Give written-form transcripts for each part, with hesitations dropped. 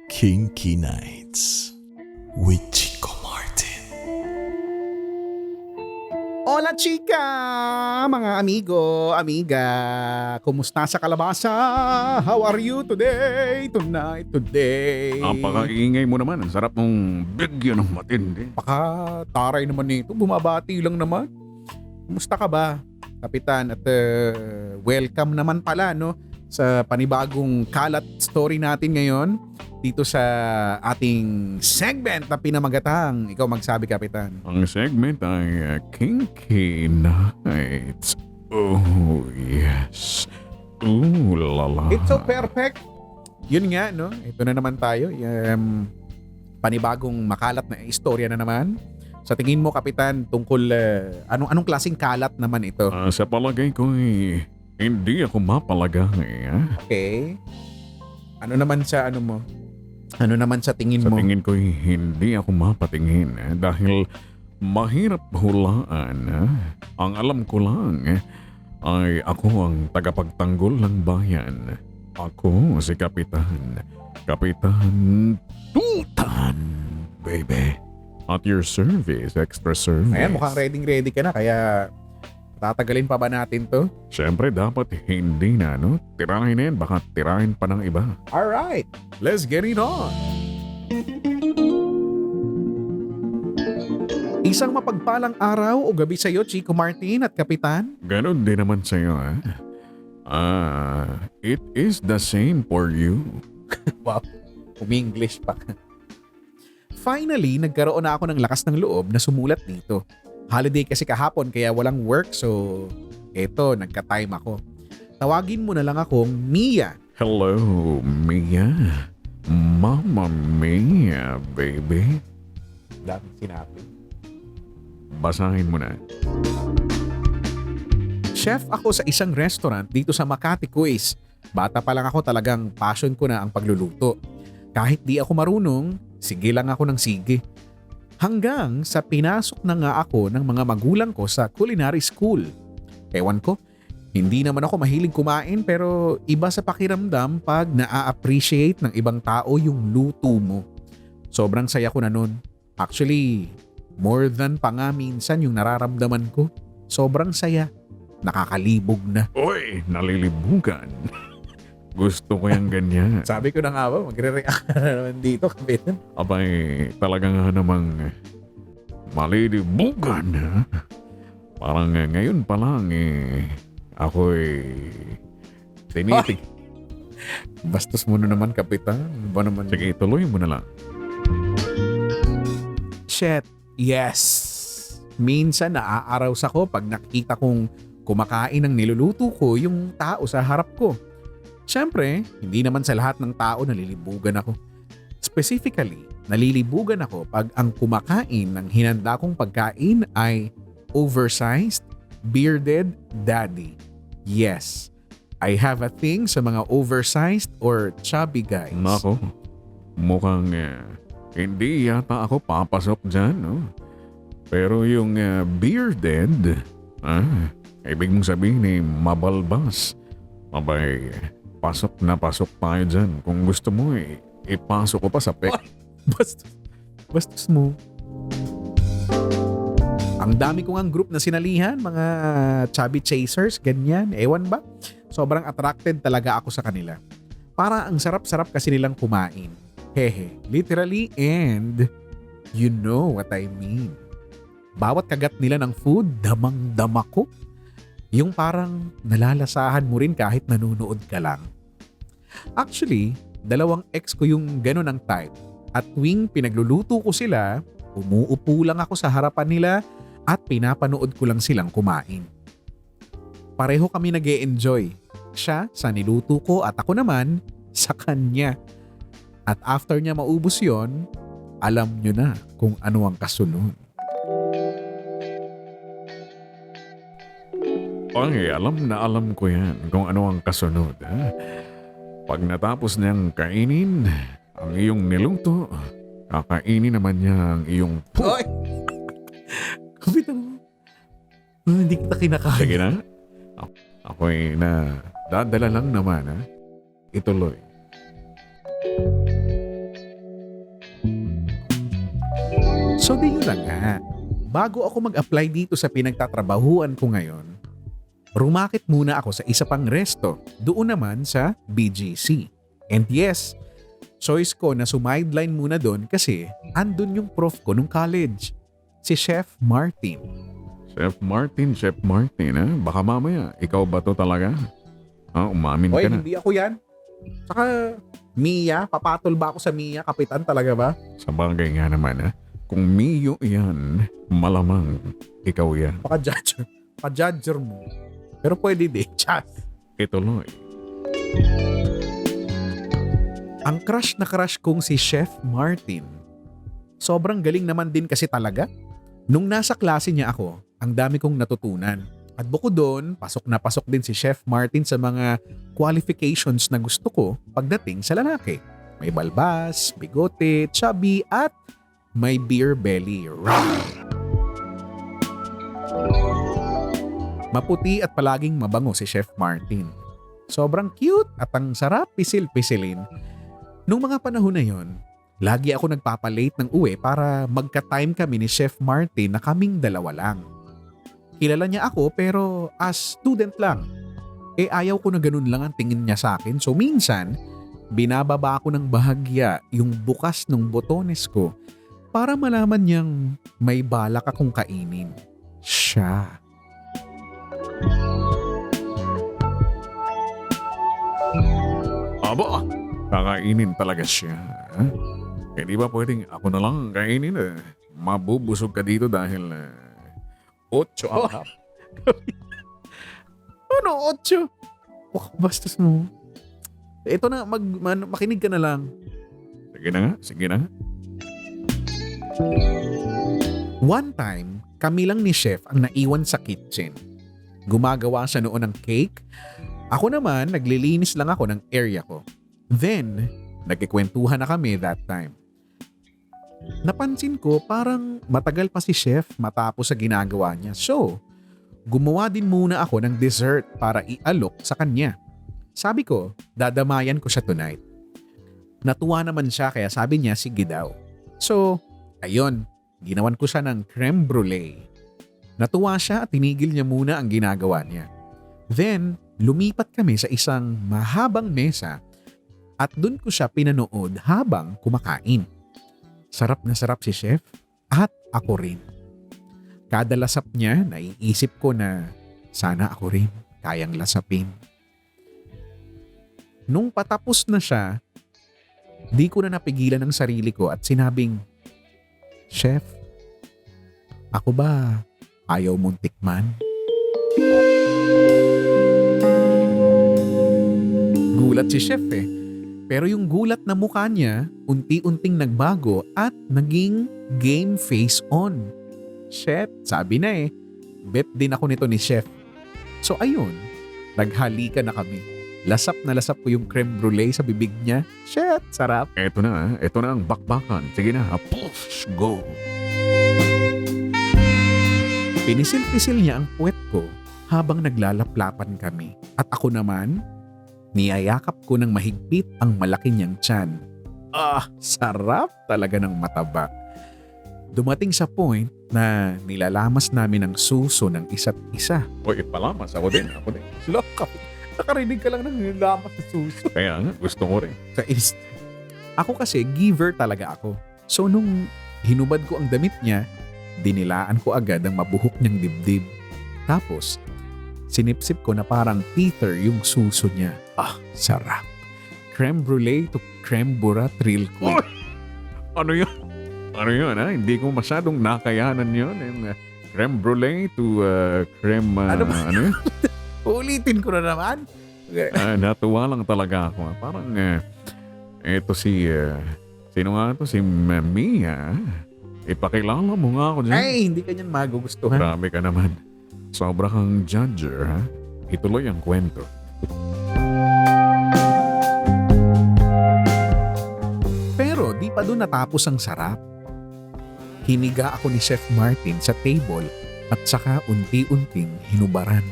Kinky Nights with Chico Martin. Hola chika! Mga amigo, amiga, kumusta sa kalabasa? How are you today? Tonight, today? Ang pakaingay mo naman. Ang sarap mong bigyan ng matindi. Taray naman nito, bumabati lang naman. Kumusta ka ba, Kapitan? At welcome naman pala no sa panibagong kalat story natin ngayon dito sa ating segment na pinamagatang. Ikaw magsabi, Kapitan. Ang segment ay Kinky Nights. Oh, yes. Ooh, lala. It's so perfect. Yun nga, no? Ito na naman tayo. Panibagong makalat na istorya na naman. Sa tingin mo, Kapitan, tungkol anong klaseng kalat naman ito? Sa palagay ko hindi ako mapalagay. Okay. Ano naman sa ano mo? Ano naman sa tingin Sa mo? tingin ko hindi ako mapatingin dahil mahirap hulaan. Ang alam ko lang ay ako ang tagapagtanggol ng bayan. Ako si Kapitan. Kapitan Tutan, baby. At your service, extra service. Ayan, mukhang ready ka na. Kaya tatagalin pa ba natin to? Siyempre dapat hindi na, no? Tirahin na yan, baka tirahin pa ng iba. Alright, let's get it on. Isang mapagpalang araw o gabi sa iyo, Chico Martin at Kapitan. Ganon din naman sa'yo, it is the same for you. Wow, umi-English pa. Finally, nagkaroon na ako ng lakas ng loob na sumulat dito. Holiday kasi kahapon kaya walang work, so eto, nagka-time ako. Tawagin mo na lang akong Mia. Hello, Mia. Mama Mia, baby. Daming sinabi. Basahin mo na. Chef ako sa isang restaurant dito sa Makati, Quiz. Bata pa lang ako, talagang passion ko na ang pagluluto. Kahit di ako marunong, sige lang ako ng sige. Hanggang sa pinasok na nga ako ng mga magulang ko sa culinary school. Ewan ko, hindi naman ako mahilig kumain pero iba sa pakiramdam pag na-appreciate ng ibang tao yung luto mo. Sobrang saya ko na nun. Actually, more than pa nga minsan yung nararamdaman ko. Sobrang saya. Nakakalibog na. Oy, nalilibugan. Gusto ko yung ganyan. Sabi ko na nga ba, magre-react ka na naman dito, Kapitan. Abay, talaga nga namang malilibugan. Parang ngayon pa lang ako'y tinitig. Bastos mo na naman, Kapitan. Ano ba naman? Sige, tuloy mo na lang. Shit, yes. Minsan naaaraws ako pag nakikita kong kumakain ng niluluto ko yung tao sa harap ko. Siyempre, hindi naman sa lahat ng tao nalilibugan ako. Specifically, nalilibugan ako pag ang kumakain ng hinanda kong pagkain ay oversized, bearded daddy. Yes, I have a thing sa mga oversized or chubby guys. Nako, mukhang hindi yata ako papasok dyan, no? Pero yung bearded, ibig mong sabihin mabalbas. Abay, pasok na pasok tayo dyan. Kung gusto mo ipasok ko pa sa pek. Bastos mo. Ang dami ko ngang group na sinalihan, mga chubby chasers, ganyan. Ewan ba? Sobrang attracted talaga ako sa kanila. Para ang sarap-sarap kasi nilang kumain. Hehe, literally and you know what I mean. Bawat kagat nila ng food, damang-dama ko. Yung parang nalalasahan mo rin kahit nanonood ka lang. Actually, dalawang ex ko yung ganun ang type. At tuwing pinagluluto ko sila, umuupo lang ako sa harapan nila at pinapanood ko lang silang kumain. Pareho kami nag-e-enjoy. Siya sa niluto ko at ako naman sa kanya. At after niya maubos yon, alam nyo na kung ano ang kasunod. Ay, alam ko yan kung ano ang kasunod. Pag natapos niyang kainin ang iyong niluto, kakainin naman niya ang iyong Oy! Kapitan mo. Hindi kita kinakain. Sige na. Ako'y na Dadala lang naman ha. Ituloy. So di yun lang nga. Bago ako mag-apply dito sa pinagtatrabahuan ko ngayon, rumakit muna ako sa isa pang resto, doon naman sa BGC. And yes, choice ko na sumideline muna doon kasi andun yung prof ko nung college, si Chef Martin. Chef Martin ha? Baka mamaya, ikaw ba to talaga? Umamin Hoy, ka na. hindi ako yan. Saka Mia, papatol ba ako sa Mia? Kapitan talaga ba? Sa bagay nga naman ha. Kung Mio yan, malamang ikaw yan. Paka-judger mo. Pero pwede din, chat. Ituloy. Ang crush na crush kong si Chef Martin. Sobrang galing naman din kasi talaga. Nung nasa klase niya ako, ang dami kong natutunan. At bukod doon, pasok na pasok din si Chef Martin sa mga qualifications na gusto ko pagdating sa lalaki. May balbas, bigote, chubby at may beer belly. Maputi at palaging mabango si Chef Martin. Sobrang cute at ang sarap pisil-pisilin. Nung mga panahon na yon, lagi ako nagpapalate ng uwi para magka-time kami ni Chef Martin na kaming dalawa lang. Kilala niya ako pero as student lang. Ayaw ko na ganun lang ang tingin niya sa akin. So minsan, binababa ko ng bahagya yung bukas ng botones ko para malaman niyang may balak akong kainin. Siya. Aba, kakainin talaga siya. Di ba pwedeng ako na lang kainin Mabubusog ka dito dahil 8 ang half. Ano, 8? Bastos mo. Ito na, makinig ka na lang. Sige na nga. One time, kami lang ni Chef ang naiwan sa kitchen. Gumagawa siya noon ng cake. Ako naman, naglilinis lang ako ng area ko. Then, nagkikwentuhan na kami that time. Napansin ko parang matagal pa si Chef matapos sa ginagawa niya. So, gumawa din muna ako ng dessert para ialok sa kanya. Sabi ko, dadamayan ko siya tonight. Natuwa naman siya kaya sabi niya sige daw. So, ayun, ginawan ko siya ng creme brulee. Natuwa siya at tinigil niya muna ang ginagawa niya. Then, lumipat kami sa isang mahabang mesa at dun ko siya pinanood habang kumakain. Sarap na sarap si Chef at ako rin. Kada lasap niya, naiisip ko na sana ako rin kayang lasapin. Nung patapos na siya, di ko na napigilan ang sarili ko at sinabing, Chef, ako ba ayaw mong tikman? Gulat si Chef Pero yung gulat na mukha niya, unti-unting nagbago at naging game face on. Shit, sabi na bet din ako nito ni Chef. So ayun, naghalikan na kami. Lasap na lasap ko yung creme brulee sa bibig niya. Shit, sarap. Ito na ang bakbakan. Sige na, push, go. Pinisil-pisil niya ang puwet ko habang naglalaplapan kami. At ako naman, niyayakap ko ng mahigpit ang malaki niyang tiyan. Sarap talaga ng mataba. Dumating sa point na nilalamas namin ang suso ng isa't isa. Oy, palamas. Ako din. Loko, nakarinig ka lang ng nilamas sa suso. Kaya nga, gusto ko rin. Ako kasi, giver talaga ako. So nung hinubad ko ang damit niya, dinilaan ko agad ang mabuhok niyang dibdib. Tapos, sinipsip ko na parang teether yung suso niya. Sarap. Creme brulee to creme brulee real quick. Ano yun ha? Hindi ko masyadong nakayanan yun. Creme brulee to creme... Ano ba? Ano yun? Ulitin ko na naman. Natuwa lang talaga ako. Parang eto si... sino nga to? Si Mia. Ipakilala mo nga ako dyan. Ay, hindi ka niyan magugustuhan. Grabe ka naman. Sobra kang judger ha? Ituloy ang kwento. Pero di pa doon natapos ang sarap. Hiniga ako ni Chef Martin sa table at saka unti-unting hinubaran.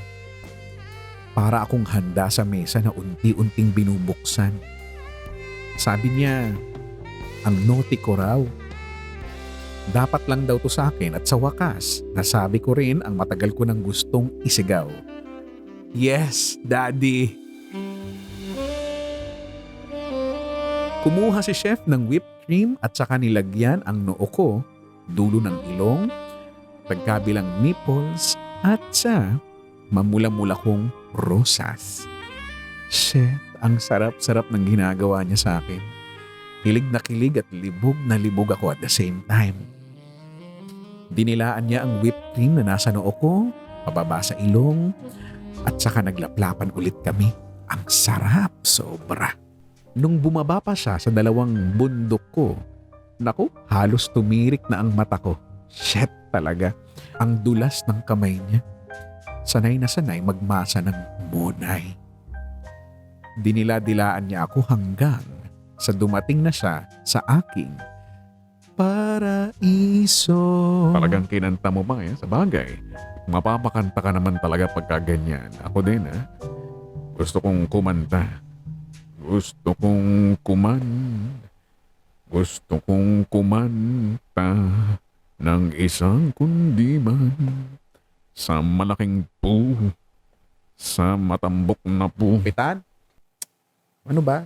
Para akong handa sa mesa na unti-unting binubuksan. Sabi niya, ang naughty ko raw. Dapat lang daw to sa akin at sa wakas, nasabi ko rin ang matagal ko nang gustong isigaw. Yes, Daddy! Kumuha si chef ng whipped cream at saka nilagyan ang noo ko, dulo ng ilong, pagkabilang nipples at sa mamula-mula kong rosas. Shit, ang sarap-sarap ng ginagawa niya sa akin. Kilig na kilig at libog na libog ako at the same time. Dinilaan niya ang whipped cream na nasa noo ko, pababa sa ilong, at saka naglaplapan ulit kami. Ang sarap, sobra. Nung bumaba pa siya sa dalawang bundok ko, naku, halos tumirik na ang mata ko. Shit talaga, ang dulas ng kamay niya. Sanay na sanay magmasa ng monay. Dinila-dilaan niya ako hanggang sa dumating na siya sa aking paraiso. Talagang kinanta mo ba sa bagay? Mapapakanta ka naman talaga pagka ganyan. Ako din gusto kong kumanta. Gusto kong kumanta ng isang kundiman sa malaking sa matambok na Kapitan? Ano ba?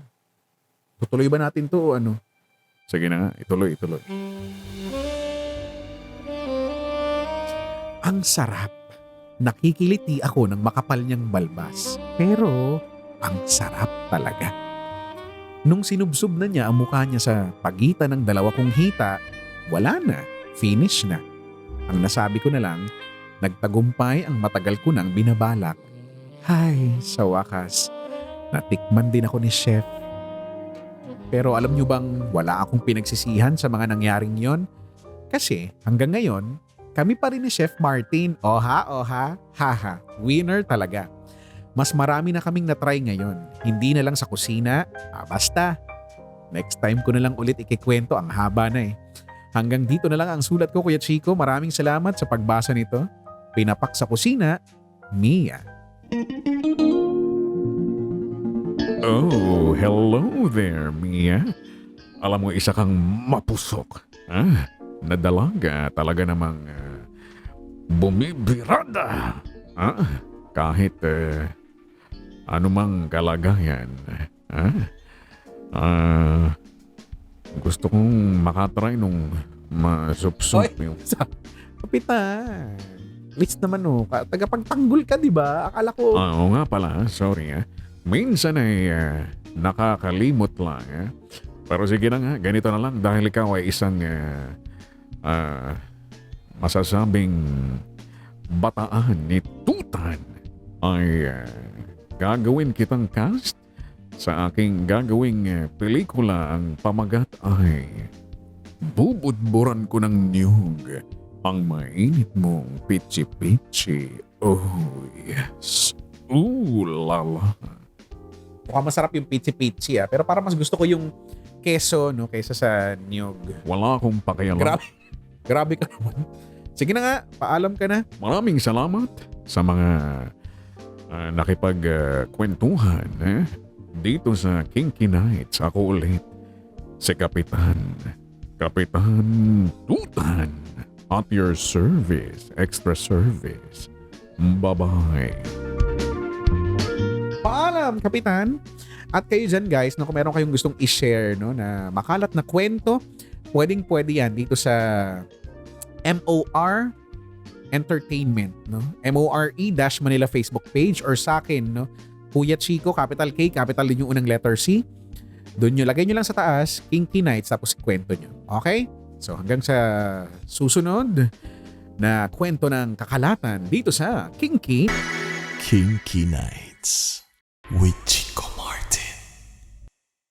Tutuloy ba natin to o ano? Sige na nga, ituloy. Ang sarap. Nakikiliti ako ng makapal niyang balbas. Pero ang sarap talaga. Nung sinubsob na niya ang mukha niya sa pagitan ng dalawa kong hita, wala na. Finish na. Ang nasabi ko na lang, nagtagumpay ang matagal ko nang binabalak. Hay, sa wakas, natikman din ako ni Chef. Pero alam niyo bang wala akong pinagsisihan sa mga nangyaring yon? Kasi hanggang ngayon, kami pa rin ni Chef Martin. Oha, haha, winner talaga. Mas marami na kaming natry ngayon. Hindi na lang sa kusina, basta. Next time ko na lang ulit ikikwento, ang haba na Hanggang dito na lang ang sulat ko, Kuya Chico. Maraming salamat sa pagbasa nito. Pinapak sa kusina, Mia. Oh, hello there, Mia. Alam mo, isa kang mapusok. Na dalaga talaga namang bumibirada. Kahit anumang kalagayan. Gusto kong makatry nung masupsup yung... Kapitan, please naman tagapagtanggol ka, di ba? Akala ko... Oo nga pala, sorry Minsan ay nakakalimot lang Pero sige na nga, ganito na lang dahil ikaw ay isang masasabing bataan ni Tutan ay gagawin kitang cast sa aking gagawing pelikula. Ang pamagat ay bubudburan ko ng niyog ang mainit mong pichi-pichi. Oh yes. Ooh lala. Mukhang masarap yung pichi-pichi pero parang mas gusto ko yung keso kaysa sa niyog. Wala akong pakialam. Grabe ka naman. Sige na nga, paalam ka na. Maraming salamat sa mga nakipagkwentuhan dito sa Kinky Nights. Ako ulit si Kapitan Tutan at your service, extra service. Bye-bye. Paalam, Kapitan. At kayo dyan guys, kung meron kayong gustong i-share na makalat na kwento, pwedeng-pwede yan dito sa MOR Entertainment, MORE-Manila Facebook page, or sa akin, Kuya Chico, capital K, capital din yung unang letter C. Doon nyo, lagay nyo lang sa taas, Kinky Nights, tapos kwento nyo. Okay? So hanggang sa susunod na kwento ng kakalatan dito sa Kinky Nights with Chico.